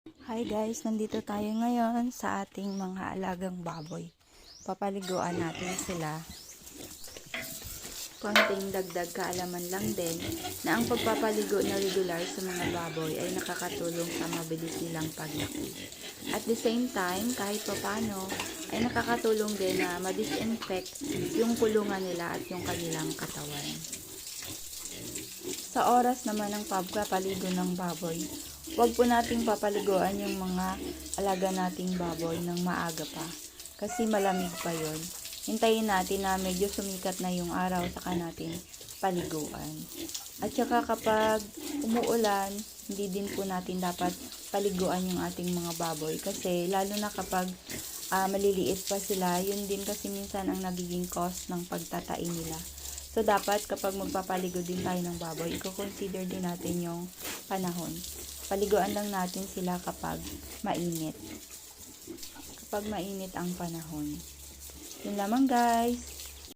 Hi guys, nandito tayo ngayon sa ating mga alagang baboy. Papaliguan natin sila. Konting dagdag kaalaman lang din na ang pagpapaligo na regular sa mga baboy ay nakakatulong sa mabilis nilang paglaki. At the same time, kahit papano, ay nakakatulong din na ma-disinfect yung kulungan nila at yung kanilang katawan. Sa oras naman ng pagpapaligo ng baboy, huwag po nating papaliguan yung mga alaga nating baboy ng maaga pa. Kasi malamig pa yon. Hintayin natin na medyo sumikat na yung araw saka natin paliguan. At saka kapag umuulan, hindi din po natin dapat paliguan yung ating mga baboy. Kasi lalo na kapag maliliit pa sila, yun din kasi minsan ang nagiging cause ng pagtatai nila. So, dapat kapag magpapaligo din tayo ng baboy, i-consider din natin yung panahon. Paliguan lang natin sila kapag mainit. Kapag mainit ang panahon. Yun lamang guys.